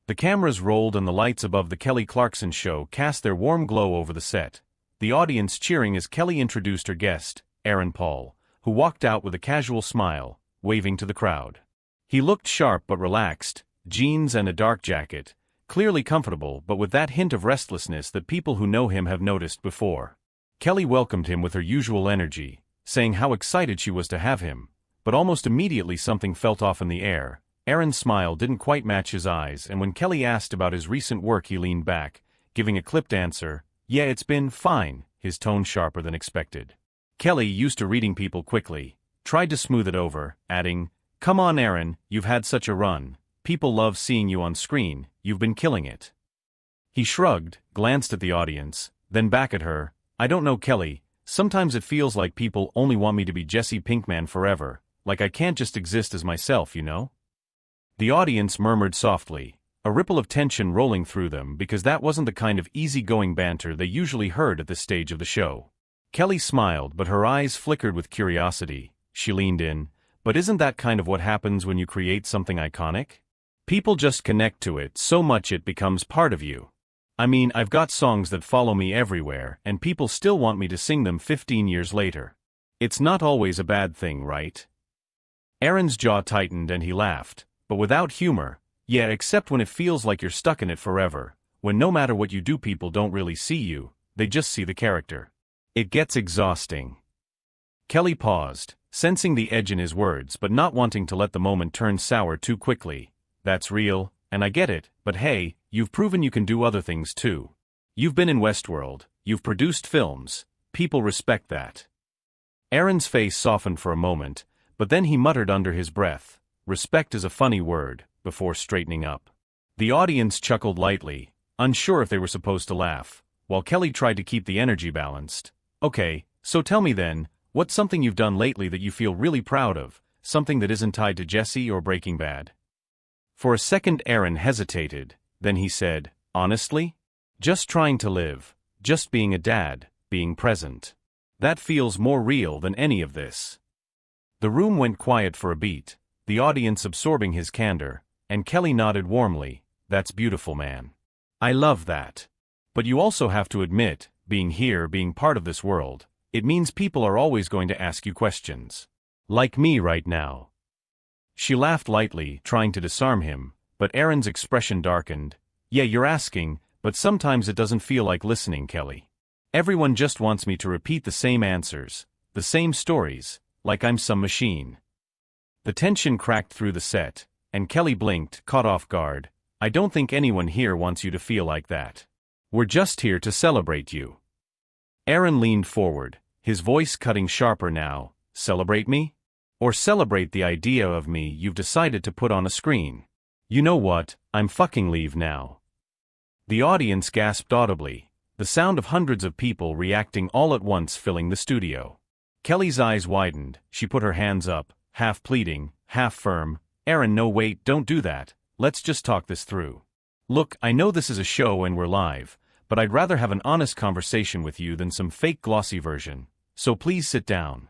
The cameras rolled and the lights above the Kelly Clarkson show cast their warm glow over the set, the audience cheering as Kelly introduced her guest, Aaron Paul, who walked out with a casual smile, waving to the crowd. He looked sharp but relaxed, jeans and a dark jacket, clearly comfortable but with that hint of restlessness that people who know him have noticed before. Kelly welcomed him with her usual energy, saying how excited she was to have him, but almost immediately something felt off in the air. Aaron's smile didn't quite match his eyes, and when Kelly asked about his recent work he leaned back, giving a clipped answer, "Yeah, it's been fine," his tone sharper than expected. Kelly, used to reading people quickly, tried to smooth it over, adding, "Come on Aaron, you've had such a run. People love seeing you on screen, you've been killing it." He shrugged, glanced at the audience, then back at her. "I don't know Kelly, sometimes it feels like people only want me to be Jesse Pinkman forever, like I can't just exist as myself, you know?" The audience murmured softly, a ripple of tension rolling through them because that wasn't the kind of easygoing banter they usually heard at this stage of the show. Kelly smiled, but her eyes flickered with curiosity. She leaned in. "But isn't that kind of what happens when you create something iconic? People just connect to it so much it becomes part of you. I mean, I've got songs that follow me everywhere, and people still want me to sing them 15 years later. It's not always a bad thing, right?" Aaron's jaw tightened and he laughed, but without humor. "Yeah, except when it feels like you're stuck in it forever, when no matter what you do people don't really see you, they just see the character. It gets exhausting." Kelly paused, sensing the edge in his words but not wanting to let the moment turn sour too quickly. "That's real, and I get it, but hey, you've proven you can do other things too. You've been in Westworld, you've produced films, people respect that." Aaron's face softened for a moment, but then he muttered under his breath, "Respect is a funny word," before straightening up. The audience chuckled lightly, unsure if they were supposed to laugh, while Kelly tried to keep the energy balanced. "Okay, so tell me then, what's something you've done lately that you feel really proud of, something that isn't tied to Jesse or Breaking Bad?" For a second Aaron hesitated, then he said, "Honestly? Just trying to live, just being a dad, being present. That feels more real than any of this." The room went quiet for a beat, the audience absorbing his candor, and Kelly nodded warmly. "That's beautiful, man. I love that. But you also have to admit, being here, being part of this world, it means people are always going to ask you questions. Like me right now." She laughed lightly, trying to disarm him, but Aaron's expression darkened. "Yeah, you're asking, but sometimes it doesn't feel like listening, Kelly. Everyone just wants me to repeat the same answers, the same stories, like I'm some machine." The tension cracked through the set, and Kelly blinked, caught off guard. "I don't think anyone here wants you to feel like that. We're just here to celebrate you." Aaron leaned forward, his voice cutting sharper now. "Celebrate me? Or celebrate the idea of me you've decided to put on a screen? You know what, I'm fucking leave now." The audience gasped audibly, the sound of hundreds of people reacting all at once filling the studio. Kelly's eyes widened, she put her hands up, half pleading, half firm. "Aaron, no wait, don't do that, let's just talk this through. Look, I know this is a show and we're live, but I'd rather have an honest conversation with you than some fake glossy version, so please sit down."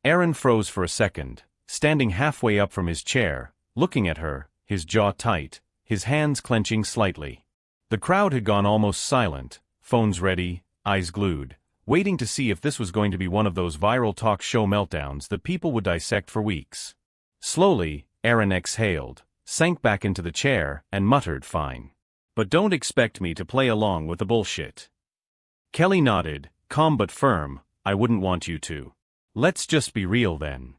Aaron froze for a second, standing halfway up from his chair, looking at her, his jaw tight, his hands clenching slightly. The crowd had gone almost silent, phones ready, eyes glued, waiting to see if this was going to be one of those viral talk show meltdowns that people would dissect for weeks. Slowly, Aaron exhaled, sank back into the chair, and muttered, "Fine. But don't expect me to play along with the bullshit." Kelly nodded, calm but firm. "I wouldn't want you to. Let's just be real then."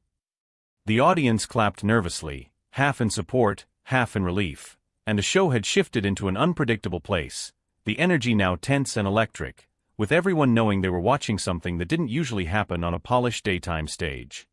The audience clapped nervously, half in support, half in relief, and the show had shifted into an unpredictable place, the energy now tense and electric, with everyone knowing they were watching something that didn't usually happen on a polished daytime stage.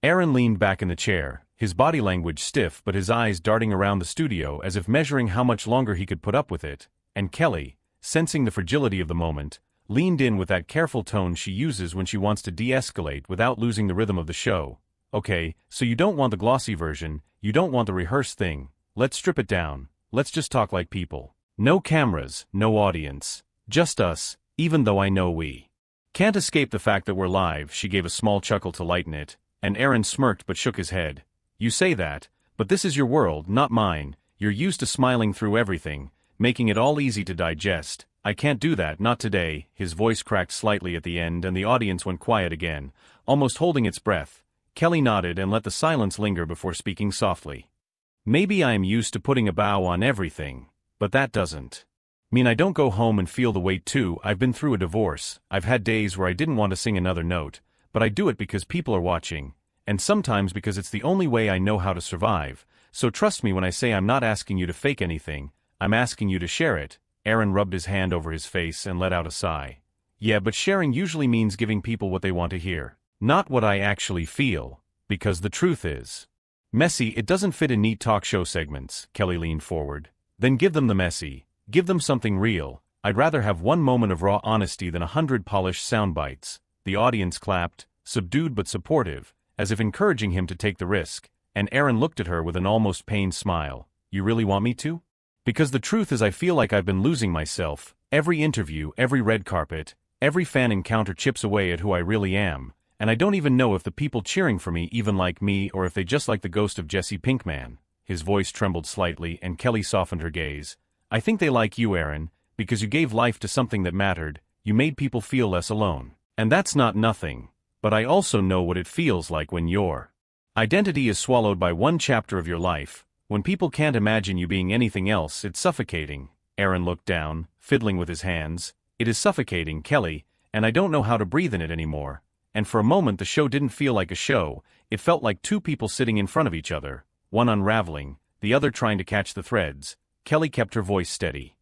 Aaron leaned back in the chair, his body language stiff but his eyes darting around the studio as if measuring how much longer he could put up with it, and Kelly, sensing the fragility of the moment, leaned in with that careful tone she uses when she wants to de-escalate without losing the rhythm of the show. "Okay, so you don't want the glossy version, you don't want the rehearsed thing, let's strip it down, let's just talk like people. No cameras, no audience, just us, even though I know we can't escape the fact that we're live." She gave a small chuckle to lighten it, and Aaron smirked but shook his head. "You say that, but this is your world, not mine. You're used to smiling through everything, making it all easy to digest. I can't do that, not today." His voice cracked slightly at the end and the audience went quiet again, almost holding its breath. Kelly nodded and let the silence linger before speaking softly. "Maybe I am used to putting a bow on everything, but that doesn't mean I don't go home and feel the weight too. I've been through a divorce. I've had days where I didn't want to sing another note, but I do it because people are watching, and sometimes because it's the only way I know how to survive. So trust me when I say I'm not asking you to fake anything, I'm asking you to share it." Aaron rubbed his hand over his face and let out a sigh. "Yeah, but sharing usually means giving people what they want to hear, not what I actually feel, because the truth is messy. It doesn't fit in neat talk show segments." Kelly leaned forward. "Then give them the messy. Give them something real. I'd rather have one moment of raw honesty than 100 polished sound bites." The audience clapped, subdued but supportive, as if encouraging him to take the risk, and Aaron looked at her with an almost pained smile. "You really want me to? Because the truth is I feel like I've been losing myself. Every interview, every red carpet, every fan encounter chips away at who I really am, and I don't even know if the people cheering for me even like me or if they just like the ghost of Jesse Pinkman." His voice trembled slightly and Kelly softened her gaze. "I think they like you, Aaron, because you gave life to something that mattered. You made people feel less alone. And that's not nothing. But I also know what it feels like when your identity is swallowed by one chapter of your life. When people can't imagine you being anything else, it's suffocating." Aaron looked down, fiddling with his hands. "It is suffocating, Kelly, and I don't know how to breathe in it anymore." And for a moment the show didn't feel like a show, it felt like two people sitting in front of each other, one unraveling, the other trying to catch the threads. Kelly kept her voice steady.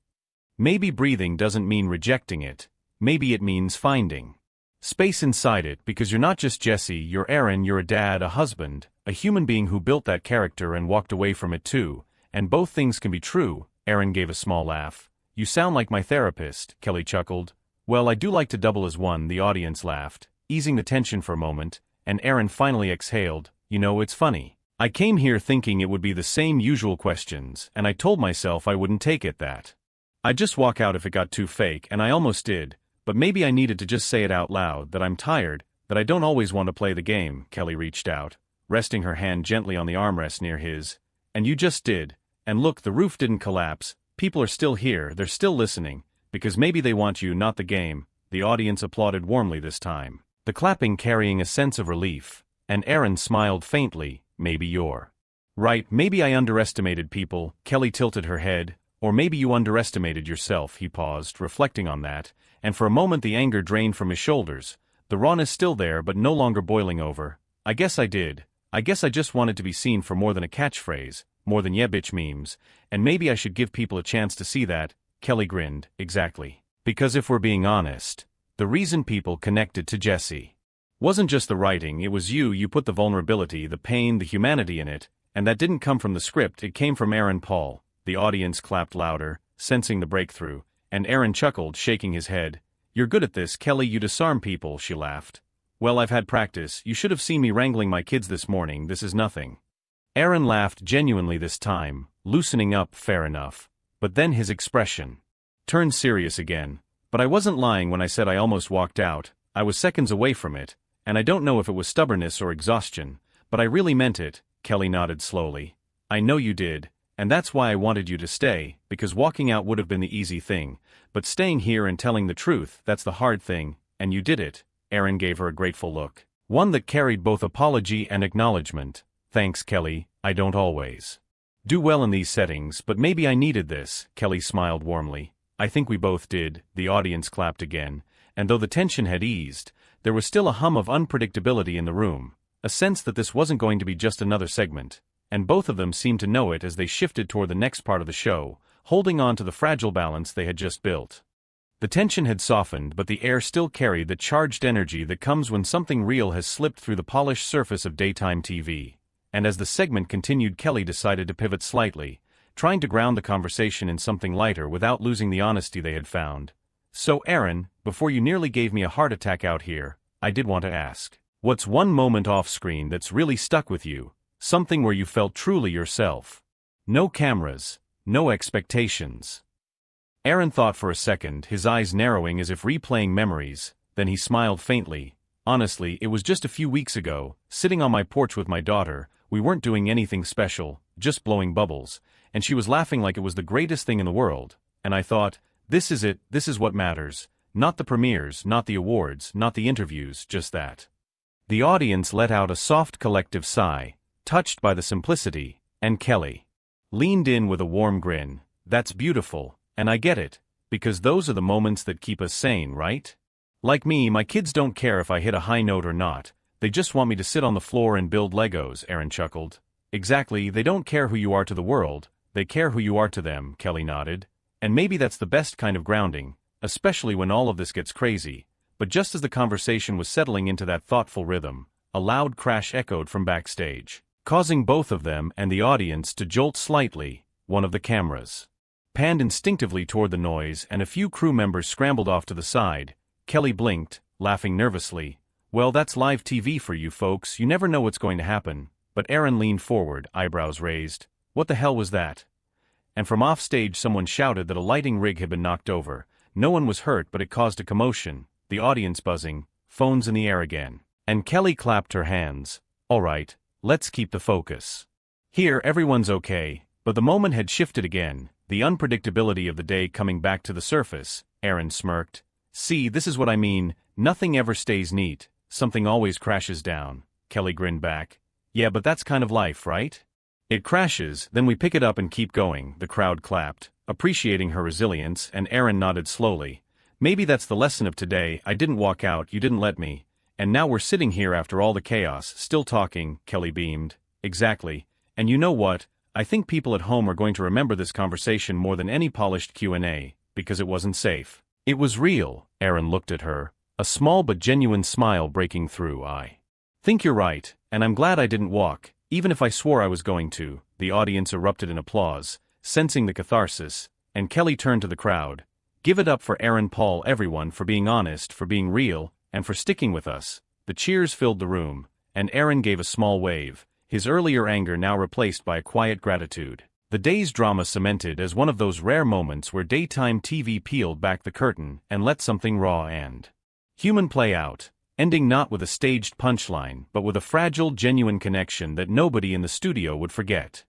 "Maybe breathing doesn't mean rejecting it. Maybe it means finding space inside it, because you're not just Jesse, you're Aaron, you're a dad, a husband, a human being who built that character and walked away from it too, and both things can be true." Aaron gave a small laugh. "You sound like my therapist," Kelly chuckled. "Well, I do like to double as one." The audience laughed, easing the tension for a moment, and Aaron finally exhaled. "You know, it's funny. I came here thinking it would be the same usual questions, and I told myself I wouldn't take it that. I'd just walk out if it got too fake, and I almost did. But maybe I needed to just say it out loud, that I'm tired, that I don't always want to play the game." Kelly reached out, resting her hand gently on the armrest near his. "And you just did. And look, the roof didn't collapse. People are still here, they're still listening, because maybe they want you, not the game." The audience applauded warmly this time, the clapping carrying a sense of relief, and Aaron smiled faintly. "Maybe you're right. Maybe I underestimated people." Kelly tilted her head. "Or maybe you underestimated yourself." He paused, reflecting on that, and for a moment the anger drained from his shoulders, the rawness still there but no longer boiling over. "I guess I did. I guess I just wanted to be seen for more than a catchphrase, more than yeah bitch memes, and maybe I should give people a chance to see that." Kelly grinned. "Exactly. Because if we're being honest, the reason people connected to Jesse wasn't just the writing, it was you. You put the vulnerability, the pain, the humanity in it, and that didn't come from the script, it came from Aaron Paul." The audience clapped louder, sensing the breakthrough, and Aaron chuckled, shaking his head. "You're good at this, Kelly, you disarm people." She laughed. "Well, I've had practice. You should have seen me wrangling my kids this morning. This is nothing." Aaron laughed genuinely this time, loosening up. "Fair enough." But then his expression turned serious again. "But I wasn't lying when I said I almost walked out. I was seconds away from it, and I don't know if it was stubbornness or exhaustion, but I really meant it." Kelly nodded slowly. "I know you did. And that's why I wanted you to stay, because walking out would have been the easy thing, but staying here and telling the truth, that's the hard thing, and you did it." Aaron gave her a grateful look, one that carried both apology and acknowledgement. "Thanks, Kelly. I don't always do well in these settings, but maybe I needed this." Kelly smiled warmly. "I think we both did." The audience clapped again, and though the tension had eased, there was still a hum of unpredictability in the room, a sense that this wasn't going to be just another segment. And both of them seemed to know it as they shifted toward the next part of the show, holding on to the fragile balance they had just built. The tension had softened, but the air still carried the charged energy that comes when something real has slipped through the polished surface of daytime TV. And as the segment continued, Kelly decided to pivot slightly, trying to ground the conversation in something lighter without losing the honesty they had found. "So Aaron, before you nearly gave me a heart attack out here, I did want to ask, what's one moment off-screen that's really stuck with you? Something where you felt truly yourself. No cameras, no expectations." Aaron thought for a second, his eyes narrowing as if replaying memories, then he smiled faintly. "Honestly, it was just a few weeks ago, sitting on my porch with my daughter. We weren't doing anything special, just blowing bubbles, and she was laughing like it was the greatest thing in the world, and I thought, this is it, this is what matters. Not the premieres, not the awards, not the interviews, just that. The audience let out a soft collective sigh, touched by the simplicity, and Kelly leaned in with a warm grin. That's beautiful, and I get it, because those are the moments that keep us sane, right? Like me, my kids don't care if I hit a high note or not, they just want me to sit on the floor and build Legos, Aaron chuckled. Exactly, they don't care who you are to the world, they care who you are to them, Kelly nodded. And maybe that's the best kind of grounding, especially when all of this gets crazy. But just as the conversation was settling into that thoughtful rhythm, a loud crash echoed from backstage, causing both of them and the audience to jolt slightly. One of the cameras panned instinctively toward the noise, and a few crew members scrambled off to the side. Kelly blinked, laughing nervously. Well, that's live TV for you folks, you never know what's going to happen. But Aaron leaned forward, eyebrows raised. What the hell was that? And from offstage someone shouted that a lighting rig had been knocked over. No one was hurt, but it caused a commotion, the audience buzzing, phones in the air again. And Kelly clapped her hands. All right, let's keep the focus. Here everyone's okay, but the moment had shifted again, the unpredictability of the day coming back to the surface. Aaron smirked. See, this is what I mean, nothing ever stays neat, something always crashes down. Kelly grinned back. Yeah, but that's kind of life, right? It crashes, then we pick it up and keep going, the crowd clapped, appreciating her resilience, and Aaron nodded slowly. Maybe that's the lesson of today, I didn't walk out, you didn't let me. And now we're sitting here after all the chaos, still talking, Kelly beamed. Exactly. And you know what? I think people at home are going to remember this conversation more than any polished Q&A, because it wasn't safe. It was real, Aaron looked at her, a small but genuine smile breaking through. I think you're right, and I'm glad I didn't walk, even if I swore I was going to. The audience erupted in applause, sensing the catharsis, and Kelly turned to the crowd. Give it up for Aaron Paul, everyone, for being honest, for being real, and for sticking with us. The cheers filled the room, and Aaron gave a small wave, his earlier anger now replaced by a quiet gratitude. The day's drama cemented as one of those rare moments where daytime TV peeled back the curtain and let something raw and human play out, ending not with a staged punchline but with a fragile, genuine connection that nobody in the studio would forget.